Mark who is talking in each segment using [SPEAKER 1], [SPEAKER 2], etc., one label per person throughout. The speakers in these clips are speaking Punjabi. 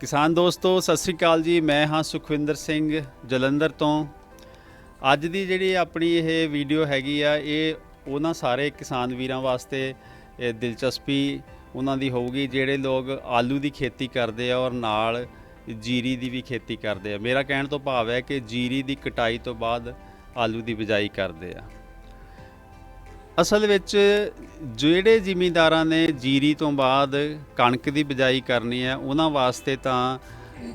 [SPEAKER 1] ਕਿਸਾਨ ਦੋਸਤੋ ਸਤਿ ਸ੍ਰੀ ਅਕਾਲ ਜੀ। ਮੈਂ ਹਾਂ ਸੁਖਵਿੰਦਰ ਸਿੰਘ ਜਲੰਧਰ ਤੋਂ। ਅੱਜ ਦੀ ਜਿਹੜੀ ਆਪਣੀ ਇਹ ਵੀਡੀਓ ਹੈਗੀ ਆ, ਇਹ ਉਹਨਾਂ ਸਾਰੇ ਕਿਸਾਨ ਵੀਰਾਂ ਵਾਸਤੇ ਦਿਲਚਸਪੀ ਉਹਨਾਂ ਦੀ ਹੋਊਗੀ ਜਿਹੜੇ ਲੋਕ ਆਲੂ ਦੀ ਖੇਤੀ ਕਰਦੇ ਆ ਔਰ ਨਾਲ ਜੀਰੀ ਦੀ ਵੀ ਖੇਤੀ ਕਰਦੇ ਆ। ਮੇਰਾ ਕਹਿਣ ਤੋਂ ਭਾਵ ਹੈ ਕਿ ਜੀਰੀ ਦੀ ਕਟਾਈ ਤੋਂ ਬਾਅਦ ਆਲੂ ਦੀ ਬਿਜਾਈ ਕਰਦੇ ਆ। ਅਸਲ ਵਿੱਚ ਜਿਹੜੇ ਜ਼ਿਮੀਂਦਾਰਾਂ ਨੇ ਜੀਰੀ ਤੋਂ ਬਾਅਦ ਕਣਕ ਦੀ ਬਿਜਾਈ ਕਰਨੀ ਹੈ ਉਹਨਾਂ ਵਾਸਤੇ ਤਾਂ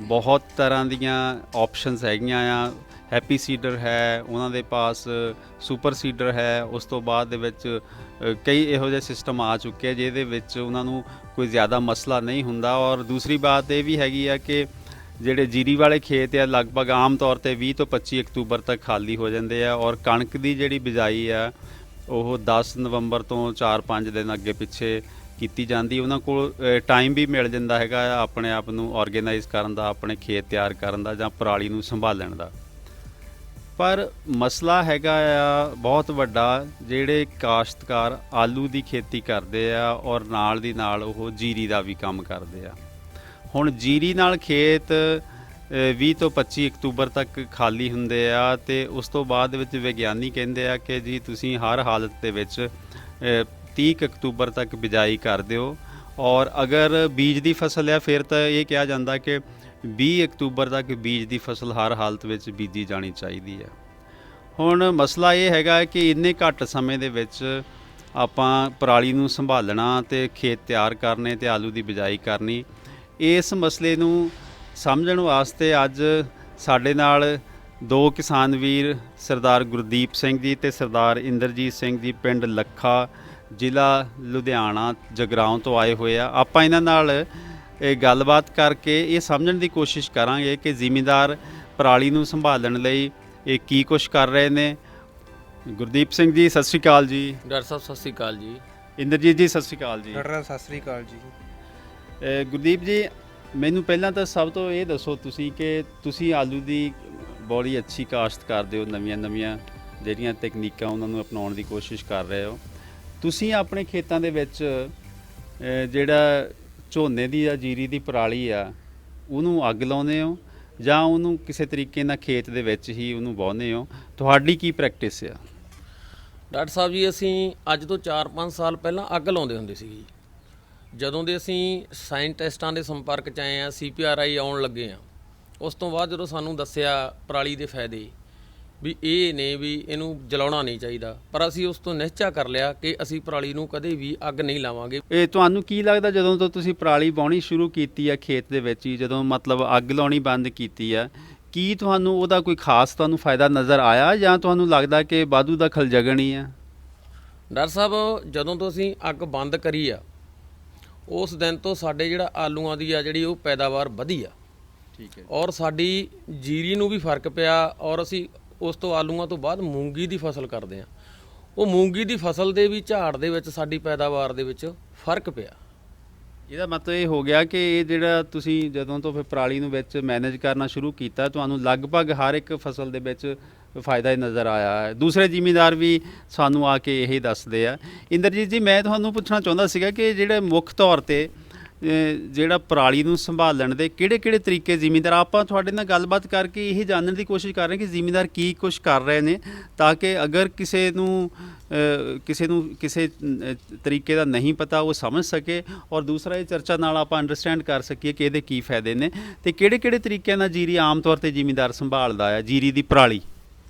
[SPEAKER 1] ਬਹੁਤ ਤਰ੍ਹਾਂ ਦੀਆਂ ਆਪਸ਼ਨਸ ਹੈਗੀਆਂ ਆ। ਹੈਪੀ ਸੀਡਰ ਹੈ, ਉਹਨਾਂ ਦੇ ਪਾਸ ਸੁਪਰ ਸੀਡਰ ਹੈ। ਉਸ ਤੋਂ ਬਾਅਦ ਦੇ ਵਿੱਚ ਕਈ ਇਹੋ ਜਿਹੇ ਸਿਸਟਮ ਆ ਚੁੱਕੇ ਜਿਹਦੇ ਵਿੱਚ ਉਹਨਾਂ ਨੂੰ ਕੋਈ ਜ਼ਿਆਦਾ ਮਸਲਾ ਨਹੀਂ ਹੁੰਦਾ। ਔਰ ਦੂਸਰੀ ਬਾਤ ਇਹ ਵੀ ਹੈਗੀ ਆ ਕਿ ਜਿਹੜੇ ਜੀਰੀ ਵਾਲੇ ਖੇਤ ਆ ਲਗਭਗ ਆਮ ਤੌਰ 'ਤੇ 20 ਤੋਂ 25 ਅਕਤੂਬਰ ਤੱਕ ਖਾਲੀ ਹੋ ਜਾਂਦੇ ਆ। ਔਰ ਕਣਕ ਦੀ ਜਿਹੜੀ ਬਿਜਾਈ ਆ ਉਹ 10 ਨਵੰਬਰ ਤੋਂ 4-5 ਦਿਨ ਅੱਗੇ ਪਿੱਛੇ ਕੀਤੀ ਜਾਂਦੀ। ਉਹਨਾਂ ਕੋਲ ਟਾਈਮ ਵੀ ਮਿਲ ਜਾਂਦਾ ਹੈਗਾ ਆਪਣੇ ਆਪ ਨੂੰ ਆਰਗੇਨਾਈਜ਼ ਕਰਨ ਦਾ, ਆਪਣੇ ਖੇਤ ਤਿਆਰ ਕਰਨ ਦਾ ਜਾਂ ਪਰਾਲੀ ਨੂੰ ਸੰਭਾਲਣ ਦਾ। ਪਰ ਮਸਲਾ ਹੈਗਾ ਆ ਬਹੁਤ ਵੱਡਾ, ਜਿਹੜੇ ਕਾਸ਼ਤਕਾਰ ਆਲੂ ਦੀ ਖੇਤੀ ਕਰਦੇ ਆ ਔਰ ਨਾਲ ਦੀ ਨਾਲ ਉਹ ਜੀਰੀ ਦਾ ਵੀ ਕੰਮ ਕਰਦੇ ਆ। ਹੁਣ ਜੀਰੀ ਨਾਲ ਖੇਤ 20 ਤੋਂ 25 ਅਕਤੂਬਰ ਤੱਕ ਖਾਲੀ ਹੁੰਦੇ ਆ ਅਤੇ ਉਸ ਤੋਂ ਬਾਅਦ ਵਿੱਚ ਵਿਗਿਆਨੀ ਕਹਿੰਦੇ ਆ ਕਿ ਜੀ ਤੁਸੀਂ ਹਰ ਹਾਲਤ ਦੇ ਵਿੱਚ 30 ਅਕਤੂਬਰ ਤੱਕ ਬਿਜਾਈ ਕਰ ਦਿਓ। ਔਰ ਅਗਰ ਬੀਜ ਦੀ ਫਸਲ ਆ ਫਿਰ ਤਾਂ ਇਹ ਕਿਹਾ ਜਾਂਦਾ ਕਿ 20 ਅਕਤੂਬਰ ਤੱਕ ਬੀਜ ਦੀ ਫਸਲ ਹਰ ਹਾਲਤ ਵਿੱਚ ਬੀਜੀ ਜਾਣੀ ਚਾਹੀਦੀ ਹੈ। ਹੁਣ ਮਸਲਾ ਇਹ ਹੈਗਾ ਕਿ ਇੰਨੇ ਘੱਟ ਸਮੇਂ ਦੇ ਵਿੱਚ ਆਪਾਂ ਪਰਾਲੀ ਨੂੰ ਸੰਭਾਲਣਾ ਅਤੇ ਖੇਤ ਤਿਆਰ ਕਰਨੇ ਅਤੇ ਆਲੂ ਦੀ ਬਿਜਾਈ ਕਰਨੀ, ਇਸ ਮਸਲੇ ਨੂੰ ਸਮਝਣ ਵਾਸਤੇ ਅੱਜ ਸਾਡੇ ਨਾਲ ਦੋ ਕਿਸਾਨ ਵੀਰ ਸਰਦਾਰ ਗੁਰਦੀਪ ਸਿੰਘ ਜੀ ਅਤੇ ਸਰਦਾਰ ਇੰਦਰਜੀਤ ਸਿੰਘ ਜੀ ਪਿੰਡ ਲੱਖਾ, ਜ਼ਿਲ੍ਹਾ ਲੁਧਿਆਣਾ ਜਗਰਾਉਂ ਤੋਂ ਆਏ ਹੋਏ ਆ। ਆਪਾਂ ਇਹਨਾਂ ਨਾਲ ਗੱਲਬਾਤ ਕਰਕੇ ਇਹ ਸਮਝਣ ਦੀ ਕੋਸ਼ਿਸ਼ ਕਰਾਂਗੇ ਕਿ ਜ਼ਿਮੀਂਦਾਰ ਪਰਾਲੀ ਨੂੰ ਸੰਭਾਲਣ ਲਈ ਇਹ ਕੀ ਕੁਛ ਕਰ ਰਹੇ ਨੇ। ਗੁਰਦੀਪ ਸਿੰਘ ਜੀ ਸਤਿ ਸ਼੍ਰੀ ਅਕਾਲ ਜੀ।
[SPEAKER 2] ਡਾਕਟਰ ਸਾਹਿਬ ਸਤਿ ਸ਼੍ਰੀ ਅਕਾਲ ਜੀ।
[SPEAKER 1] ਇੰਦਰਜੀਤ ਜੀ ਸਤਿ ਸ਼੍ਰੀ ਅਕਾਲ ਜੀ।
[SPEAKER 3] ਡਾਕਟਰ ਸਤਿ ਸ਼੍ਰੀ ਅਕਾਲ ਜੀ।
[SPEAKER 1] ਗੁਰਦੀਪ ਜੀ, ਮੈਨੂੰ ਪਹਿਲਾਂ ਤਾਂ ਸਭ ਤੋਂ ਇਹ ਦੱਸੋ ਤੁਸੀਂ ਕਿ ਤੁਸੀਂ ਆਲੂ ਦੀ ਬੜੀ ਅੱਛੀ ਕਾਸ਼ਤ ਕਰਦੇ ਹੋ, ਨਵੀਆਂ ਜਿਹੜੀਆਂ ਤਕਨੀਕਾਂ ਉਹਨਾਂ ਨੂੰ ਅਪਣਾਉਣ ਦੀ ਕੋਸ਼ਿਸ਼ ਕਰ ਰਹੇ ਹੋ। ਤੁਸੀਂ ਆਪਣੇ ਖੇਤਾਂ ਦੇ ਵਿੱਚ ਜਿਹੜਾ ਝੋਨੇ ਦੀ ਜਾਂ ਜੀਰੀ ਦੀ ਪਰਾਲੀ ਆ ਉਹਨੂੰ ਅੱਗ ਲਾਉਂਦੇ ਹੋ ਜਾਂ ਉਹਨੂੰ ਕਿਸੇ ਤਰੀਕੇ ਨਾਲ ਖੇਤ ਦੇ ਵਿੱਚ ਹੀ ਉਹਨੂੰ ਵਾਹੁੰਦੇ ਹੋ? ਤੁਹਾਡੀ ਕੀ ਪ੍ਰੈਕਟਿਸ ਆ?
[SPEAKER 2] ਡਾਕਟਰ ਸਾਹਿਬ ਜੀ, ਅਸੀਂ ਅੱਜ ਤੋਂ 4-5 ਸਾਲ ਪਹਿਲਾਂ ਅੱਗ ਲਾਉਂਦੇ ਹੁੰਦੇ ਸੀ ਜੀ। ਜਦੋਂ ਦੇ ਅਸੀਂ ਸਾਇੰਟਿਸਟਾਂ ਦੇ ਸੰਪਰਕ 'ਚ ਆਏ ਹਾਂ, CPRI ਆਉਣ ਲੱਗੇ ਹਾਂ, ਉਸ ਤੋਂ ਬਾਅਦ ਜਦੋਂ ਸਾਨੂੰ ਦੱਸਿਆ ਪਰਾਲੀ ਦੇ ਫਾਇਦੇ ਵੀ ਇਹ ਨੇ ਵੀ ਇਹਨੂੰ ਜਲਾਉਣਾ ਨਹੀਂ ਚਾਹੀਦਾ, ਪਰ ਅਸੀਂ ਉਸ ਤੋਂ ਨਿਸ਼ਚਾ ਕਰ ਲਿਆ ਕਿ ਅਸੀਂ ਪਰਾਲੀ ਨੂੰ ਕਦੇ ਵੀ ਅੱਗ ਨਹੀਂ ਲਾਵਾਂਗੇ।
[SPEAKER 1] ਇਹ ਤੁਹਾਨੂੰ ਕੀ ਲੱਗਦਾ ਜਦੋਂ ਤੋਂ ਤੁਸੀਂ ਪਰਾਲੀ ਵਾਹੁਣੀ ਸ਼ੁਰੂ ਕੀਤੀ ਆ ਖੇਤ ਦੇ ਵਿੱਚ ਹੀ, ਜਦੋਂ ਮਤਲਬ ਅੱਗ ਲਾਉਣੀ ਬੰਦ ਕੀਤੀ ਆ, ਕੀ ਤੁਹਾਨੂੰ ਉਹਦਾ ਕੋਈ ਖਾਸ ਤੁਹਾਨੂੰ ਫਾਇਦਾ ਨਜ਼ਰ ਆਇਆ ਜਾਂ ਤੁਹਾਨੂੰ ਲੱਗਦਾ ਕਿ ਵਾਧੂ ਦਾ ਖਲਜਗਣ ਹੀ ਆ?
[SPEAKER 2] ਡਾਕਟਰ ਸਾਹਿਬ, ਜਦੋਂ ਤੋਂ ਅਸੀਂ ਅੱਗ ਬੰਦ ਕਰੀ ਆ ਉਸ ਦਿਨ ਤੋਂ ਸਾਡੇ ਜਿਹੜਾ ਆਲੂਆਂ ਦੀ ਆ ਜਿਹੜੀ ਉਹ ਪੈਦਾਵਾਰ ਵਧੀ ਆ।
[SPEAKER 1] ਠੀਕ ਹੈ।
[SPEAKER 2] ਔਰ ਸਾਡੀ ਜੀਰੀ ਨੂੰ ਵੀ ਫਰਕ ਪਿਆ। ਔਰ ਅਸੀਂ ਉਸ ਤੋਂ ਆਲੂਆਂ ਤੋਂ ਬਾਅਦ ਮੂੰਗੀ ਦੀ ਫਸਲ ਕਰਦੇ ਹਾਂ। ਉਹ ਮੂੰਗੀ ਦੀ ਫਸਲ ਦੇ ਵੀ ਝਾੜ ਦੇ ਵਿੱਚ ਸਾਡੀ ਪੈਦਾਵਾਰ ਦੇ ਵਿੱਚ ਫਰਕ ਪਿਆ।
[SPEAKER 1] ਇਹਦਾ ਮਤਲਬ ਇਹ ਹੋ ਗਿਆ ਕਿ ਇਹ ਜਿਹੜਾ ਤੁਸੀਂ ਜਦੋਂ ਤੋਂ ਫਿਰ ਪਰਾਲੀ ਨੂੰ ਵਿੱਚ ਮੈਨੇਜ ਕਰਨਾ ਸ਼ੁਰੂ ਕੀਤਾ, ਤੁਹਾਨੂੰ ਲਗਭਗ ਹਰ ਇੱਕ ਫਸਲ ਦੇ ਵਿੱਚ ਫਾਇਦਾ ਹੀ ਨਜ਼ਰ ਆਇਆ ਹੈ। ਦੂਸਰੇ ਜ਼ਿਮੀਂਦਾਰ ਵੀ ਸਾਨੂੰ ਆ ਕੇ ਇਹੀ ਦੱਸਦੇ ਆ। ਇੰਦਰਜੀਤ ਜੀ, ਮੈਂ ਤੁਹਾਨੂੰ ਪੁੱਛਣਾ ਚਾਹੁੰਦਾ ਸੀਗਾ ਕਿ ਜਿਹੜੇ ਮੁੱਖ ਤੌਰ 'ਤੇ ਜਿਹੜਾ ਪਰਾਲੀ ਨੂੰ ਸੰਭਾਲਣ ਦੇ ਕਿਹੜੇ ਤਰੀਕੇ ਜ਼ਿਮੀਂਦਾਰ, ਆਪਾਂ ਤੁਹਾਡੇ ਨਾਲ ਗੱਲਬਾਤ ਕਰਕੇ ਇਹ ਜਾਣਨ ਦੀ ਕੋਸ਼ਿਸ਼ ਕਰ ਰਹੇ ਕਿ ਜ਼ਿਮੀਂਦਾਰ ਕੀ ਕੁਛ ਕਰ ਰਹੇ ਨੇ, ਤਾਂ ਕਿ ਅਗਰ ਕਿਸੇ ਨੂੰ ਕਿਸੇ ਤਰੀਕੇ ਦਾ ਨਹੀਂ ਪਤਾ ਉਹ ਸਮਝ ਸਕੇ, ਔਰ ਦੂਸਰਾ ਇਹ ਚਰਚਾ ਨਾਲ ਆਪਾਂ ਅੰਡਰਸਟੈਂਡ ਕਰ ਸਕੀਏ ਕਿ ਇਹਦੇ ਕੀ ਫਾਇਦੇ ਨੇ ਅਤੇ ਕਿਹੜੇ ਤਰੀਕਿਆਂ ਨਾਲ ਜੀਰੀ ਆਮ ਤੌਰ 'ਤੇ ਜ਼ਿਮੀਂਦਾਰ ਸੰਭਾਲਦਾ ਆ, ਜੀਰੀ ਦੀ ਪਰਾਲੀ,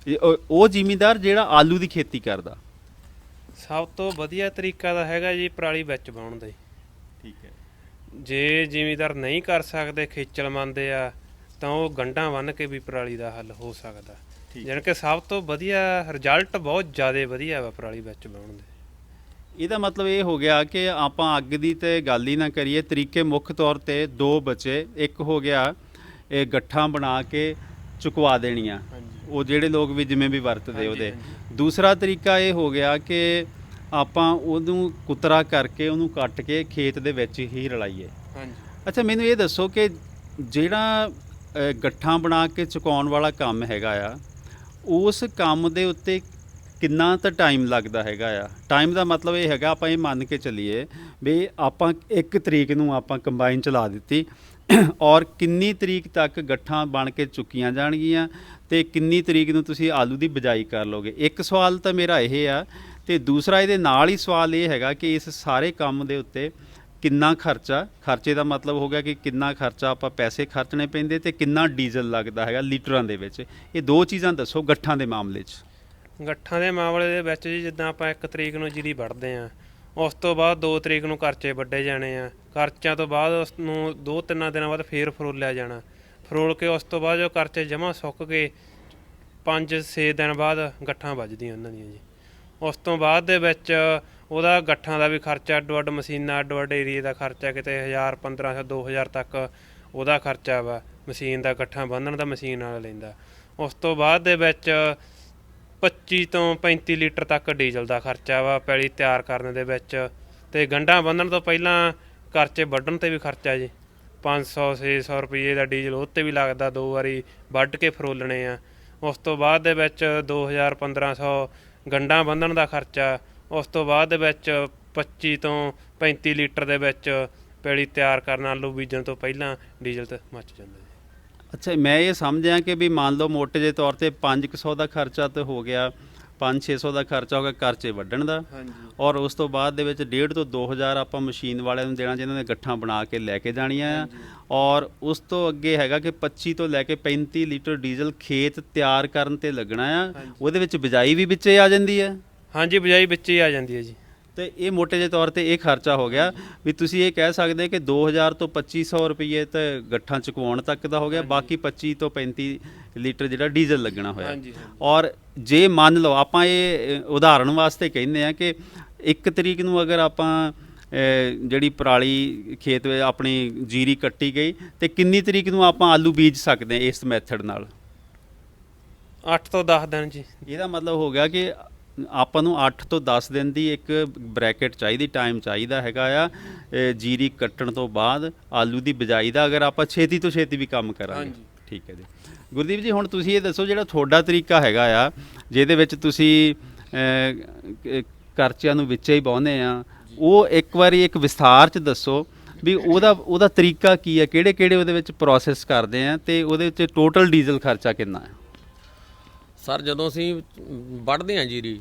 [SPEAKER 1] ਉਹ ਜ਼ਿਮੀਂਦਾਰ ਜਿਹੜਾ ਆਲੂ ਦੀ ਖੇਤੀ ਕਰਦਾ।
[SPEAKER 3] ਸਭ ਤੋਂ ਵਧੀਆ ਤਰੀਕਾ ਤਾਂ ਹੈਗਾ ਜੀ ਪਰਾਲੀ ਵਿੱਚ ਵਾਹੁਣ ਦਾ।
[SPEAKER 1] ਠੀਕ ਹੈ।
[SPEAKER 3] ਜੇ ਜ਼ਿਮੀਂਦਾਰ ਨਹੀਂ ਕਰ ਸਕਦੇ, ਖੇਚਲ ਮੰਨਦੇ ਆ, ਤਾਂ ਉਹ ਗੰਢਾਂ ਬੰਨ੍ਹ ਕੇ ਵੀ ਪਰਾਲੀ ਦਾ ਹੱਲ ਹੋ ਸਕਦਾ। ਜਾਣੀ ਕਿ ਸਭ ਤੋਂ ਵਧੀਆ ਰਿਜ਼ਲਟ ਬਹੁਤ ਜ਼ਿਆਦਾ ਵਧੀਆ ਵਾ ਪਰਾਲੀ ਵਿੱਚ ਵਾਹੁਣ ਦੇ।
[SPEAKER 1] ਇਹਦਾ ਮਤਲਬ ਇਹ ਹੋ ਗਿਆ ਕਿ ਆਪਾਂ ਅੱਗ ਦੀ ਤੇ ਗੱਲ ਹੀ ਨਾ ਕਰੀਏ। ਤਰੀਕੇ ਮੁੱਖ ਤੌਰ 'ਤੇ ਦੋ ਬਚੇ। ਇੱਕ ਹੋ ਗਿਆ ਇਹ ਗੱਠਾਂ ਬਣਾ ਕੇ ਚੁਕਵਾ ਦੇਣੀਆਂ, ਉਹ ਜਿਹੜੇ ਲੋਕ ਵੀ ਜਿਵੇਂ ਵੀ ਵਰਤਦੇ ਉਹਦੇ। ਦੂਸਰਾ ਤਰੀਕਾ ਇਹ ਹੋ ਗਿਆ ਕਿ ਆਪਾਂ ਉਹਨੂੰ ਕੁਤਰਾ ਕਰਕੇ ਉਹਨੂੰ ਕੱਟ ਕੇ ਖੇਤ ਦੇ ਵਿੱਚ ਹੀ ਰਲਾਈਏ। ਅੱਛਾ, ਮੈਨੂੰ ਇਹ ਦੱਸੋ ਕਿ ਜਿਹੜਾ ਗੱਠਾਂ ਬਣਾ ਕੇ ਚੁਕਾਉਣ ਵਾਲਾ ਕੰਮ ਹੈਗਾ ਆ, ਉਸ ਕੰਮ ਦੇ ਉੱਤੇ ਕਿੰਨਾ ਤਾਂ ਟਾਈਮ ਲੱਗਦਾ ਹੈਗਾ ਆ? ਟਾਈਮ ਦਾ ਮਤਲਬ ਇਹ ਹੈਗਾ, ਆਪਾਂ ਇਹ ਮੰਨ ਕੇ ਚੱਲੀਏ ਵੀ ਆਪਾਂ 1 ਤਰੀਕ ਨੂੰ ਆਪਾਂ ਕੰਬਾਈਨ ਚਲਾ ਦਿੱਤੀ ਔਰ ਕਿੰਨੀ ਤਰੀਕ ਤੱਕ ਗੱਠਾਂ ਬਣ ਕੇ ਚੁੱਕੀਆਂ ਜਾਣਗੀਆਂ ਤੇ ਕਿੰਨੀ ਤਰੀਕ ਨੂੰ ਤੁਸੀਂ ਆਲੂ ਦੀ ਬਿਜਾਈ ਕਰ ਲੋਗੇ? ਇੱਕ ਸਵਾਲ ਤਾਂ ਮੇਰਾ ਇਹ ਆ, ਤੇ ਦੂਸਰਾ ਇਹਦੇ ਨਾਲ ਹੀ ਸਵਾਲ ਇਹ ਹੈਗਾ ਕਿ ਇਸ ਸਾਰੇ ਕੰਮ ਦੇ ਉੱਤੇ ਕਿੰਨਾ ਖਰਚੇ ਦਾ ਮਤਲਬ ਹੋ ਗਿਆ ਕਿ ਕਿੰਨਾ ਖਰਚਾ ਆਪਾਂ ਪੈਸੇ ਖਰਚਣੇ ਪੈਂਦੇ ਤੇ ਕਿੰਨਾ ਡੀਜ਼ਲ ਲੱਗਦਾ ਹੈਗਾ ਲੀਟਰਾਂ ਦੇ ਵਿੱਚ। ਇਹ ਦੋ ਚੀਜ਼ਾਂ ਦੱਸੋ ਗੱਠਾਂ ਦੇ ਮਾਮਲੇ 'ਚ।
[SPEAKER 3] ਗੱਠਾਂ ਦੇ ਮਾਮਲੇ ਦੇ ਵਿੱਚ ਜੀ, ਜਿੱਦਾਂ ਆਪਾਂ 1 ਤਰੀਕ ਨੂੰ ਜੀਰੀ ਵੱਢਦੇ ਆ, ਉਸ ਤੋਂ ਬਾਅਦ 2 ਤਰੀਕ ਨੂੰ ਕਰਚੇ ਵੱਢੇ ਜਾਣੇ ਆ। ਕਰਚਿਆਂ ਤੋਂ ਬਾਅਦ ਉਸ ਨੂੰ 2-3 ਦਿਨਾਂ ਬਾਅਦ ਫੇਰ ਫਰੋਲਿਆ ਜਾਣਾ। ਫਰੋਲ ਕੇ ਉਸ ਤੋਂ ਬਾਅਦ ਜੋ ਕਰਚੇ ਜਮਾਂ ਸੁੱਕ ਕੇ 5-6 ਦਿਨ ਬਾਅਦ ਗੱਠਾਂ ਵੱਜਦੀਆਂ ਉਹਨਾਂ ਦੀਆਂ ਜੀ। ਉਸ ਤੋਂ ਬਾਅਦ ਦੇ ਵਿੱਚ ਉਹਦਾ ਗੱਠਾਂ ਦਾ ਵੀ ਖਰਚਾ, ਅੱਡ ਮਸ਼ੀਨਾਂ, ਅੱਡ ਏਰੀਏ ਦਾ ਖਰਚਾ, ਕਿਤੇ 1000, 1500, 2000 ਤੱਕ ਉਹਦਾ ਖਰਚਾ ਵਾ। ਮਸ਼ੀਨ ਦਾ ਗੱਠਾਂ ਬੰਨ੍ਹਣ ਦਾ ਮਸ਼ੀਨ ਵਾਲਾ ਲੈਂਦਾ। ਉਸ ਤੋਂ ਬਾਅਦ ਦੇ ਵਿੱਚ 25 ਤੋਂ 35 ਲੀਟਰ ਤੱਕ ਡੀਜ਼ਲ ਦਾ ਖਰਚਾ ਵਾ ਪੈਲੀ ਤਿਆਰ ਕਰਨ ਦੇ ਵਿੱਚ। ਤੇ ਗੰਢਾਂ ਬੰਨ੍ਹਣ ਤੋਂ ਪਹਿਲਾਂ ਕਰਚੇ ਵੱਢਣ ਤੇ ਵੀ ਖਰਚਾ ਜੀ, 500-600 ਰੁਪਏ ਦਾ ਡੀਜ਼ਲ ਉਹ 'ਤੇ ਵੀ ਲੱਗਦਾ, 2 ਵਾਰੀ ਵੱਢ ਕੇ ਫਰੋਲਣੇ ਆ। ਉਸ ਤੋਂ ਬਾਅਦ ਦੇ ਵਿੱਚ 2000-1500 ਗੰਢਾਂ ਬੰਨ੍ਹਣ ਦਾ ਖਰਚਾ। ਉਸ ਤੋਂ ਬਾਅਦ ਦੇ ਵਿੱਚ 25 ਤੋਂ 35 ਲੀਟਰ ਦੇ ਵਿੱਚ ਪੈਲੀ ਤਿਆਰ ਕਰਨ, ਆਲੂ ਬੀਜਣ ਤੋਂ ਪਹਿਲਾਂ ਡੀਜ਼ਲ ਤੇ ਮੱਚ ਜਾਂਦਾ ਜੀ।
[SPEAKER 1] ਅੱਛਾ, ਮੈਂ ਇਹ ਸਮਝਿਆ ਕਿ ਵੀ ਮੰਨ ਲਓ ਮੋਟੇ ਜਿਹੇ ਤੌਰ ਤੇ 500 ਦਾ ਖਰਚਾ ਤਾਂ ਹੋ ਗਿਆ, 500-600 ਦਾ ਖਰਚਾ ਹੋ ਗਿਆ ਕਰਚੇ ਵੱਢਣ ਦਾ, ਔਰ ਉਸ ਤੋਂ ਬਾਅਦ ਦੇ ਵਿੱਚ 1.5 ਤੋਂ 2000 ਆਪਾਂ ਮਸ਼ੀਨ ਵਾਲਿਆਂ ਨੂੰ ਦੇਣਾ ਜਿਨ੍ਹਾਂ ਨੇ ਗੱਠਾਂ ਬਣਾ ਕੇ ਲੈ ਕੇ ਜਾਣੀਆਂ ਆ, ਔਰ ਉਸ ਤੋਂ ਅੱਗੇ ਹੈਗਾ ਕਿ 25 ਤੋਂ ਲੈ ਕੇ 35 ਲੀਟਰ ਡੀਜ਼ਲ ਖੇਤ ਤਿਆਰ ਕਰਨ ਤੇ ਲੱਗਣਾ ਆ। ਉਹਦੇ ਵਿੱਚ ਬਿਜਾਈ ਵੀ ਵਿੱਚੇ ਆ ਜਾਂਦੀ ਹੈ।
[SPEAKER 3] ਹਾਂਜੀ, ਬਿਜਾਈ ਵਿੱਚ ਹੀ ਆ ਜਾਂਦੀ ਹੈ ਜੀ।
[SPEAKER 1] ਤੇ ਇਹ ਮੋਟੇ ਜਿਹੇ ਤੌਰ ਤੇ ਇਹ ਖਰਚਾ ਹੋ ਗਿਆ। ਵੀ ਤੁਸੀਂ ਇਹ ਕਹਿ ਸਕਦੇ ਕਿ 2000 ਤੋਂ 2500 ਰੁਪਏ ਤੇ ਗੱਠਾਂ ਚੁਕਵਾਉਣ ਤੱਕ ਦਾ ਹੋ ਗਿਆ, ਬਾਕੀ 25 ਤੋਂ 35 ਲੀਟਰ ਜਿਹੜਾ ਡੀਜ਼ਲ ਲੱਗਣਾ ਹੋਇਆ। ਔਰ ਜੇ ਮੰਨ ਲਓ ਆਪਾਂ ਇਹ ਉਦਾਹਰਣ ਵਾਸਤੇ ਕਹਿੰਦੇ ਆ ਕਿ 1 ਤਰੀਕ ਨੂੰ ਅਗਰ ਆਪਾਂ ਜਿਹੜੀ ਪਰਾਲੀ ਖੇਤ ਵਿੱਚ ਆਪਣੀ ਜੀਰੀ ਕੱਟੀ ਗਈ ਤੇ ਕਿੰਨੀ ਤਰੀਕ ਨੂੰ ਆਪਾਂ ਆਲੂ ਬੀਜ ਸਕਦੇ ਹਾਂ ਇਸ ਮੈਥਡ ਨਾਲ?
[SPEAKER 3] 8 ਤੋਂ 10 ਦਿਨ ਜੀ।
[SPEAKER 1] ਇਹਦਾ ਮਤਲਬ ਹੋ ਗਿਆ ਕਿ ਆਪਾਂ ਨੂੰ 8 ਤੋਂ 10 ਦਿਨ ਦੀ ਇੱਕ ਬ੍ਰੈਕਟ ਚਾਹੀਦੀ, ਟਾਈਮ ਚਾਹੀਦਾ ਹੈਗਾ ਆ ਜੀਰੀ ਕੱਟਣ ਤੋਂ ਬਾਅਦ ਆਲੂ ਦੀ ਬਿਜਾਈ ਦਾ, ਅਗਰ ਆਪਾਂ ਛੇਤੀ ਤੋਂ ਛੇਤੀ ਵੀ ਕੰਮ ਕਰਾਂਗੇ। ਠੀਕ ਹੈ ਜੀ। ਗੁਰਦੀਪ ਜੀ, ਹੁਣ ਤੁਸੀਂ ਇਹ ਦੱਸੋ ਜਿਹੜਾ ਤੁਹਾਡਾ ਤਰੀਕਾ ਹੈਗਾ ਆ ਜਿਹਦੇ ਵਿੱਚ ਤੁਸੀਂ ਕਰਚਿਆਂ ਨੂੰ ਵਿੱਚੇ ਹੀ ਵਾਹੁੰਦੇ ਆ, ਉਹ ਇੱਕ ਵਾਰੀ ਇੱਕ ਵਿਸਥਾਰ 'ਚ ਦੱਸੋ ਵੀ ਉਹਦਾ ਤਰੀਕਾ ਕੀ ਹੈ, ਕਿਹੜੇ ਉਹਦੇ ਵਿੱਚ ਪ੍ਰੋਸੈਸ ਕਰਦੇ ਆ ਤੇ ਉਹਦੇ ਵਿੱਚ ਟੋਟਲ ਡੀਜ਼ਲ ਖਰਚਾ ਕਿੰਨਾ ਹੈ?
[SPEAKER 2] ਸਰ, ਜਦੋਂ ਅਸੀਂ ਵੱਢਦੇ ਹਾਂ ਜੀਰੀ,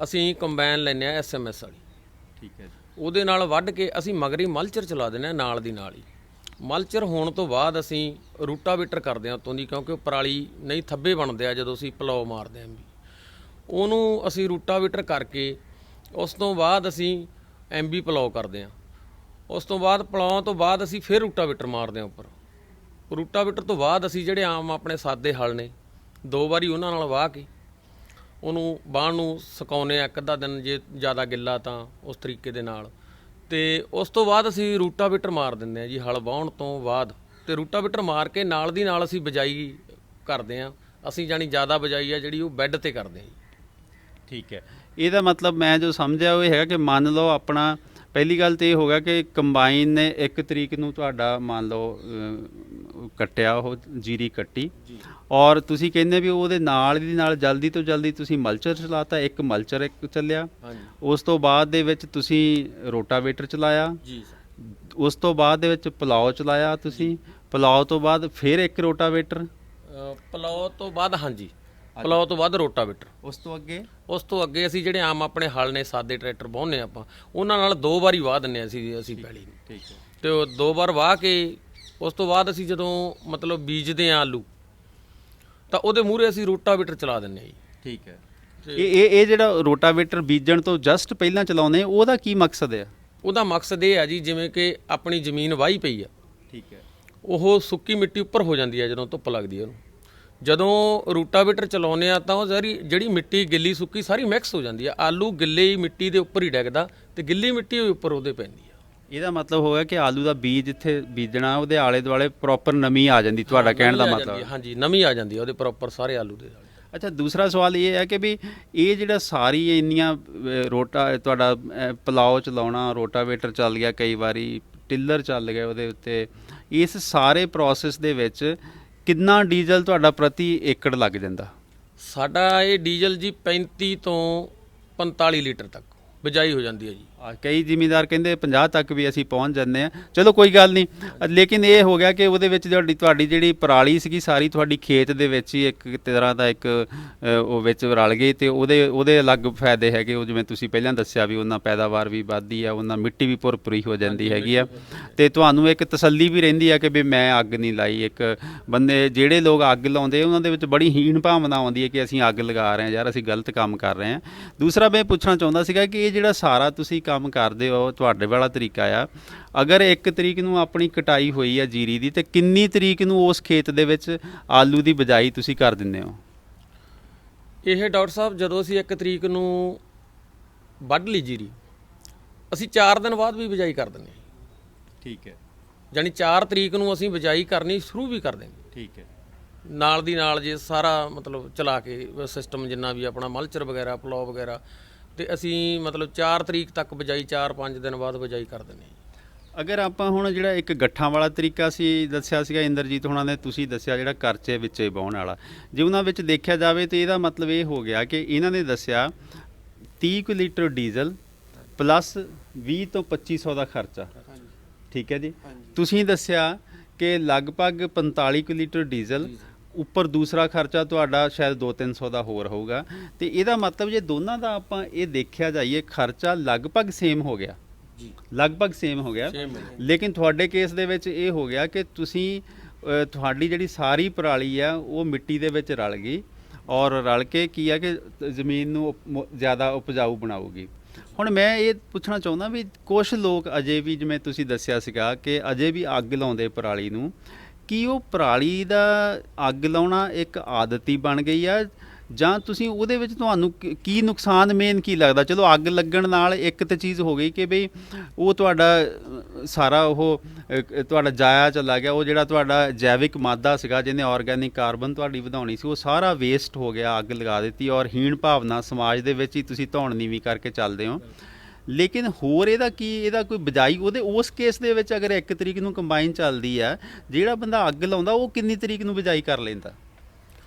[SPEAKER 2] ਅਸੀਂ ਕੰਬਾਈਨ ਲੈਂਦੇ ਹਾਂ SMS ਵਾਲੀ।
[SPEAKER 1] ਠੀਕ ਹੈ ਜੀ।
[SPEAKER 2] ਉਹਦੇ ਨਾਲ ਵੱਢ ਕੇ ਅਸੀਂ ਮਗਰੀ ਮਲਚਰ ਚਲਾ ਦਿੰਦੇ ਹਾਂ ਨਾਲ ਦੀ ਨਾਲ ਹੀ। ਮਲਚਰ ਹੋਣ ਤੋਂ ਬਾਅਦ ਅਸੀਂ ਰੂਟਾਵੇਟਰ ਕਰਦੇ ਹਾਂ ਉੱਤੋਂ ਦੀ, ਕਿਉਂਕਿ ਉਹ ਪਰਾਲੀ ਨਹੀਂ ਥੱਬੇ ਬਣਦੇ ਆ ਜਦੋਂ ਅਸੀਂ ਪਲਾਓ ਮਾਰਦੇ ਹਾਂ ਵੀ, ਉਹਨੂੰ ਅਸੀਂ ਰੂਟਾਵੇਟਰ ਕਰਕੇ ਉਸ ਤੋਂ ਬਾਅਦ ਅਸੀਂ MB ਪਲਾਓ ਕਰਦੇ ਹਾਂ। ਉਸ ਤੋਂ ਬਾਅਦ ਪਲਾਉਣ ਤੋਂ ਬਾਅਦ ਅਸੀਂ ਫਿਰ ਰੂਟਾਵੇਟਰ ਮਾਰਦੇ ਹਾਂ ਉੱਪਰ। ਰੂਟਾਵੇਟਰ ਤੋਂ ਬਾਅਦ ਅਸੀਂ ਜਿਹੜੇ ਆਮ ਆਪਣੇ ਸਾਦੇ ਹਲ ਨੇ 2 ਵਾਰੀ ਉਹਨਾਂ ਨਾਲ ਵਾਹ ਕੇ ਉਹਨੂੰ ਬਾਹਣ ਨੂੰ ਸੁਕਾਉਂਦੇ ਆ 1 ਅੱਧਾ ਦਿਨ, ਜੇ ਜ਼ਿਆਦਾ ਗਿੱਲਾ ਤਾਂ ਉਸ ਤਰੀਕੇ ਦੇ ਨਾਲ। ਤੇ ਉਸ ਤੋਂ ਬਾਅਦ ਅਸੀਂ ਰੂਟਾਵੇਟਰ ਮਾਰ ਦਿੰਦੇ ਆ ਜੀ ਹਲ ਵਾਹੁਣ ਤੋਂ ਬਾਅਦ। ਤੇ ਰੂਟਾਵੇਟਰ ਮਾਰ ਕੇ ਨਾਲ ਦੀ ਨਾਲ ਅਸੀਂ ਬਿਜਾਈ ਕਰਦੇ ਆ। ਅਸੀਂ ਜਾਣੀ ਜ਼ਿਆਦਾ ਬਿਜਾਈ ਆ ਜਿਹੜੀ ਉਹ ਬੈੱਡ ਤੇ ਕਰਦੇ ਆ ਜੀ।
[SPEAKER 1] ਠੀਕ ਹੈ। ਇਹਦਾ ਮਤਲਬ ਮੈਂ ਜੋ ਸਮਝਿਆ ਉਹ ਇਹ ਹੈਗਾ ਕਿ ਮੰਨ ਲਓ ਆਪਣਾ ਪਹਿਲੀ ਗੱਲ ਤਾਂ ਇਹ ਹੋ ਗਿਆ ਕਿ ਕੰਬਾਈਨ ਨੇ 1 ਤਰੀਕ ਨੂੰ ਤੁਹਾਡਾ ਮੰਨ ਲਓ ਕੱਟਿਆ, ਉਹ ਜੀਰੀ ਕੱਟੀ, ਔਰ ਤੁਸੀਂ ਕਹਿੰਦੇ ਵੀ ਉਹਦੇ ਨਾਲ ਦੀ ਨਾਲ ਜਲਦੀ ਤੋਂ ਜਲਦੀ ਤੁਸੀਂ ਮਲਚਰ ਚਲਾਤਾ, ਇੱਕ ਮਲਚਰ ਚੱਲਿਆ, ਉਸ ਤੋਂ ਬਾਅਦ ਦੇ ਵਿੱਚ ਤੁਸੀਂ ਰੋਟਾਵੇਟਰ ਚਲਾਇਆ
[SPEAKER 2] ਜੀ।
[SPEAKER 1] ਉਸ ਤੋਂ ਬਾਅਦ ਦੇ ਵਿੱਚ ਪਲਾਓ ਚਲਾਇਆ ਤੁਸੀਂ, ਪਲਾਓ ਤੋਂ ਬਾਅਦ ਫਿਰ ਇੱਕ ਰੋਟਾਵੇਟਰ,
[SPEAKER 2] ਪਲਾਓ ਤੋਂ ਬਾਅਦ ਹਾਂਜੀ ਪਲਾਓ ਤੋਂ ਬਾਅਦ ਰੋਟਾਵੇਟਰ। ਉਸ ਤੋਂ ਅੱਗੇ ਅਸੀਂ ਜਿਹੜੇ ਆਮ ਆਪਣੇ ਹਲ ਨੇ ਸਾਦੇ ਟਰੈਕਟਰ ਵਾਹੁੰਦੇ ਆਪਾਂ, ਉਹਨਾਂ ਨਾਲ 2 ਵਾਰੀ ਵਾਹ ਦਿੰਦੇ ਅਸੀਂ ਪੈਲੀ ਨੂੰ। ਠੀਕ ਹੈ। ਤੇ ਉਹ 2 ਵਾਰ ਵਾਹ ਕੇ ਉਸ ਤੋਂ ਬਾਅਦ ਅਸੀਂ ਜਦੋਂ ਮਤਲਬ ਬੀਜਦੇ ਹਾਂ ਆਲੂ, ਤਾਂ ਉਹਦੇ ਮੂਹਰੇ ਅਸੀਂ ਰੋਟਾਵੇਟਰ ਚਲਾ ਦਿੰਦੇ ਹਾਂ ਜੀ। ਠੀਕ ਹੈ।
[SPEAKER 1] ਇਹ ਜਿਹੜਾ ਰੋਟਾਵੇਟਰ ਬੀਜਣ ਤੋਂ ਜਸਟ ਪਹਿਲਾਂ ਚਲਾਉਂਦੇ ਉਹਦਾ ਕੀ ਮਕਸਦ ਹੈ?
[SPEAKER 2] ਉਹਦਾ ਮਕਸਦ ਇਹ ਹੈ ਜੀ, ਜਿਵੇਂ ਕਿ ਆਪਣੀ ਜ਼ਮੀਨ ਵਾਹੀ ਪਈ ਆ,
[SPEAKER 1] ਠੀਕ ਹੈ,
[SPEAKER 2] ਉਹ ਸੁੱਕੀ ਮਿੱਟੀ ਉੱਪਰ ਹੋ ਜਾਂਦੀ ਹੈ ਜਦੋਂ ਧੁੱਪ ਲੱਗਦੀ ਹੈ ਉਹਨੂੰ। ਜਦੋਂ ਰੂਟਾਵੇਟਰ ਚਲਾਉਂਦੇ ਆ ਤਾਂ ਉਹ ਜਿਹੜੀ ਮਿੱਟੀ ਗਿੱਲੀ ਸੁੱਕੀ ਸਾਰੀ ਮਿਕਸ ਹੋ ਜਾਂਦੀ ਆ। ਆਲੂ ਗਿੱਲੇ ਮਿੱਟੀ ਦੇ ਉੱਪਰ ਹੀ ਡਿੱਗਦਾ ਤੇ ਗਿੱਲੀ ਮਿੱਟੀ ਉੱਪਰ ਉਹਦੇ ਪੈਂਦੀ ਆ।
[SPEAKER 1] ਇਹਦਾ ਮਤਲਬ ਹੋ ਗਿਆ ਕਿ ਆਲੂ ਦਾ ਬੀਜ ਜਿੱਥੇ ਬੀਜਣਾ ਉਹਦੇ ਆਲੇ ਦੁਆਲੇ ਪ੍ਰੋਪਰ ਨਮੀ ਆ ਜਾਂਦੀ, ਤੁਹਾਡਾ ਕਹਿਣ ਦਾ ਮਤਲਬ?
[SPEAKER 2] ਹਾਂਜੀ, ਨਮੀ ਆ ਜਾਂਦੀ ਆ ਉਹਦੇ ਪ੍ਰੋਪਰ ਸਾਰੇ ਆਲੂ ਦੇ ਨਾਲ।
[SPEAKER 1] ਅੱਛਾ, ਦੂਸਰਾ ਸਵਾਲ ਇਹ ਹੈ ਕਿ ਵੀ ਇਹ ਜਿਹੜਾ ਸਾਰੀ ਇੰਨੀਆਂ ਤੁਹਾਡਾ ਪਲਾਓ ਚਲਾਉਣਾ, ਰੋਟਾਵੇਟਰ ਚੱਲ ਗਿਆ, ਕਈ ਵਾਰੀ ਟਿੱਲਰ ਚੱਲ ਗਿਆ ਉਹਦੇ ਉੱਤੇ, ਇਸ ਸਾਰੇ ਪ੍ਰੋਸੈਸ ਦੇ ਵਿੱਚ ਕਿੰਨਾ ਡੀਜ਼ਲ ਤੁਹਾਡਾ ਪ੍ਰਤੀ ਏਕੜ ਲੱਗ ਜਾਂਦਾ?
[SPEAKER 2] ਸਾਡਾ ਇਹ ਡੀਜ਼ਲ ਜੀ 35 ਤੋਂ 45 ਲੀਟਰ ਤੱਕ ਬਿਜਾਈ ਹੋ ਜਾਂਦੀ ਹੈ ਜੀ।
[SPEAKER 1] ਕਈ ਜ਼ਿਮੀਂਦਾਰ ਕਹਿੰਦੇ 50 ਤੱਕ ਵੀ ਅਸੀਂ ਪਹੁੰਚ ਜਾਂਦੇ ਆ। ਚਲੋ ਕੋਈ ਗੱਲ ਨਹੀਂ, ਲੇਕਿਨ ਇਹ ਹੋ ਗਿਆ ਕਿ ਉਹਦੇ ਵਿੱਚ ਤੁਹਾਡੀ ਜਿਹੜੀ ਪਰਾਲੀ ਸੀਗੀ ਸਾਰੀ ਤੁਹਾਡੀ ਖੇਤ ਦੇ ਵਿੱਚ ਹੀ ਇੱਕ ਤਰ੍ਹਾਂ ਦਾ ਇੱਕ ਉਹ ਵਿੱਚ ਰਲ ਗਈ, ਤੇ ਉਹਦੇ ਅਲੱਗ ਫਾਇਦੇ ਹੈਗੇ। ਉਹ ਜਿਵੇਂ ਤੁਸੀਂ ਪਹਿਲਾਂ ਦੱਸਿਆ ਵੀ ਉਹਨਾਂ ਪੈਦਾਵਾਰ ਵੀ ਵੱਧਦੀ ਆ, ਉਹਨਾਂ ਮਿੱਟੀ ਵੀ ਭੁਰਭੁਰੀ ਹੋ ਜਾਂਦੀ ਹੈਗੀ ਆ, ਤੇ ਤੁਹਾਨੂੰ ਇੱਕ ਤਸੱਲੀ ਵੀ ਰਹਿੰਦੀ ਆ ਕਿ ਵੀ ਮੈਂ ਅੱਗ ਨਹੀਂ ਲਾਈ। ਇੱਕ ਬੰਦੇ ਜਿਹੜੇ ਲੋਕ ਅੱਗ ਲਾਉਂਦੇ ਉਹਨਾਂ ਦੇ ਵਿੱਚ ਬੜੀ ਹੀਣ ਭਾਵਨਾ ਆਉਂਦੀ ਹੈ ਕਿ ਅਸੀਂ ਅੱਗ ਲਗਾ ਰਹੇ ਹਾਂ ਯਾਰ, ਅਸੀਂ ਗਲਤ ਕੰਮ ਕਰ ਰਹੇ ਹਾਂ। ਦੂਸਰਾ ਮੈਂ ਪੁੱਛਣਾ ਚਾਹੁੰਦਾ ਸੀਗਾ ਕਿ ਇਹ ਜਿਹੜਾ ਸਾਰਾ ਤੁਸੀਂ ਕੰਮ ਕਰਦੇ ਹੋ, ਤੁਹਾਡੇ ਵਾਲਾ ਤਰੀਕਾ ਆ, ਅਗਰ 1 ਤਰੀਕ ਨੂੰ ਆਪਣੀ ਕਟਾਈ ਹੋਈ ਆ ਜੀਰੀ ਦੀ, ਤੇ ਕਿੰਨੀ ਤਰੀਕ ਨੂੰ ਉਸ ਖੇਤ ਦੇ ਵਿੱਚ ਆਲੂ ਦੀ ਬਿਜਾਈ ਤੁਸੀਂ ਕਰ ਦਿੰਦੇ ਹੋ?
[SPEAKER 2] ਇਹ ਡਾਕਟਰ ਸਾਹਿਬ ਜਦੋਂ ਅਸੀਂ 1 ਤਰੀਕ ਨੂੰ ਵੱਢ ਲਈ ਜੀਰੀ, ਅਸੀਂ 4 ਦਿਨ ਬਾਅਦ ਵੀ ਬਿਜਾਈ ਕਰ ਦਿੰਦੇ ਹਾਂ।
[SPEAKER 1] ਠੀਕ ਹੈ,
[SPEAKER 2] ਯਾਨੀ 4 ਤਰੀਕ ਨੂੰ ਅਸੀਂ ਬਿਜਾਈ ਕਰਨੀ ਸ਼ੁਰੂ ਵੀ ਕਰ ਦਿੰਦੇ।
[SPEAKER 1] ਠੀਕ ਹੈ,
[SPEAKER 2] ਨਾਲ ਦੀ ਨਾਲ ਜੇ ਸਾਰਾ ਮਤਲਬ ਚਲਾ ਕੇ ਸਿਸਟਮ ਜਿੰਨਾ ਵੀ ਆਪਣਾ ਮਲਚਰ ਵਗੈਰਾ ਪਲੋ ਵਗੈਰਾ, ਤੇ ਅਸੀਂ ਮਤਲਬ 4 ਤਰੀਕ ਤੱਕ ਬਿਜਾਈ 4-5 ਦਿਨ ਬਾਅਦ ਬਿਜਾਈ ਕਰ ਦਿੰਦੇ ਹਾਂ।
[SPEAKER 1] ਅਗਰ ਆਪਾਂ ਹੁਣ ਜਿਹੜਾ ਇੱਕ ਗੱਠਾਂ ਵਾਲਾ ਤਰੀਕਾ ਸੀ ਦੱਸਿਆ ਸੀਗਾ ਇੰਦਰਜੀਤ ਹੁਣਾਂ ਨੇ, ਤੁਸੀਂ ਦੱਸਿਆ ਜਿਹੜਾ ਕਰਚੇ ਵਿੱਚ ਵਾਹੁਣ ਵਾਲਾ, ਜੇ ਉਹਨਾਂ ਵਿੱਚ ਦੇਖਿਆ ਜਾਵੇ ਤਾਂ ਇਹਦਾ ਮਤਲਬ ਇਹ ਹੋ ਗਿਆ ਕਿ ਇਹਨਾਂ ਨੇ ਦੱਸਿਆ 30 ਕੁ ਲੀਟਰ ਡੀਜ਼ਲ ਪਲੱਸ 20 ਤੋਂ 2500 ਦਾ ਖਰਚਾ। ਠੀਕ ਹੈ ਜੀ। ਤੁਸੀਂ ਦੱਸਿਆ ਕਿ ਲਗਭਗ 45 ਕੁ ਲੀਟਰ ਡੀਜ਼ਲ ਉੱਪਰ ਦੂਸਰਾ ਖਰਚਾ ਤੁਹਾਡਾ ਸ਼ਾਇਦ 200-300 ਦਾ ਹੋਰ ਹੋਊਗਾ, ਤੇ ਇਹਦਾ ਮਤਲਬ ਜੇ ਦੋਨਾਂ ਦਾ ਆਪਾਂ ਇਹ ਦੇਖਿਆ ਜਾਈਏ ਖਰਚਾ ਲਗਭਗ ਸੇਮ ਹੋ ਗਿਆ, ਲਗਭਗ ਸੇਮ ਹੋ ਗਿਆ। ਲੇਕਿਨ ਤੁਹਾਡੇ ਕੇਸ ਦੇ ਵਿੱਚ ਇਹ ਹੋ ਗਿਆ ਕਿ ਤੁਸੀਂ ਤੁਹਾਡੀ ਜਿਹੜੀ ਸਾਰੀ ਪਰਾਲੀ ਆ ਉਹ ਮਿੱਟੀ ਦੇ ਵਿੱਚ ਰਲ ਗਈ, ਔਰ ਰਲ ਕੇ ਕੀ ਆ ਕਿ ਜ਼ਮੀਨ ਨੂੰ ਜ਼ਿਆਦਾ ਉਪਜਾਊ ਬਣਾਊਗੀ। ਹੁਣ ਮੈਂ ਇਹ ਪੁੱਛਣਾ ਚਾਹੁੰਦਾ ਵੀ ਕੁਝ ਲੋਕ ਅਜੇ ਵੀ, ਜਿਵੇਂ ਤੁਸੀਂ ਦੱਸਿਆ ਸੀਗਾ ਕਿ ਅਜੇ ਵੀ ਅੱਗ ਲਾਉਂਦੇ ਪਰਾਲੀ ਨੂੰ, ਕੀ ਉਹ ਪਰਾਲੀ ਦਾ ਅੱਗ ਲਾਉਣਾ ਇੱਕ ਆਦਤ ਹੀ ਬਣ ਗਈ ਆ, ਜਾਂ ਤੁਸੀਂ ਉਹਦੇ ਵਿੱਚ ਤੁਹਾਨੂੰ ਕੀ ਨੁਕਸਾਨ ਮੇਨ ਕੀ ਲੱਗਦਾ? ਚਲੋ ਅੱਗ ਲੱਗਣ ਨਾਲ ਇੱਕ ਤਾਂ ਚੀਜ਼ ਹੋ ਗਈ ਕਿ ਬਈ ਉਹ ਤੁਹਾਡਾ ਸਾਰਾ ਉਹ ਤੁਹਾਡਾ ਜਾਇਆ ਚਲਾ ਗਿਆ, ਉਹ ਜਿਹੜਾ ਤੁਹਾਡਾ ਜੈਵਿਕ ਮਾਦਾ ਸੀਗਾ ਜਿਹਨੇ ਆਰਗੈਨਿਕ ਕਾਰਬਨ ਤੁਹਾਡੀ ਵਧਾਉਣੀ ਸੀ, ਉਹ ਸਾਰਾ ਵੇਸਟ ਹੋ ਗਿਆ, ਅੱਗ ਲਗਾ ਦਿੱਤੀ, ਔਰ ਹੀਣ ਭਾਵਨਾ ਸਮਾਜ ਦੇ ਵਿੱਚ ਹੀ ਤੁਸੀਂ ਧੌਣ ਨੀਵੀਂ ਕਰਕੇ ਚੱਲਦੇ ਹੋ। ਲੇਕਿਨ ਹੋਰ ਇਹਦਾ ਕੀ, ਇਹਦਾ ਕੋਈ ਬਜਾਈ ਉਹਦੇ ਉਸ ਕੇਸ ਦੇ ਵਿੱਚ ਅਗਰ 1 ਤਰੀਕ ਨੂੰ ਕੰਬਾਈਨ ਚੱਲਦੀ ਆ, ਜਿਹੜਾ ਬੰਦਾ ਅੱਗ ਲਾਉਂਦਾ ਉਹ ਕਿੰਨੀ ਤਰੀਕ ਨੂੰ ਬਜਾਈ ਕਰ ਲੈਂਦਾ?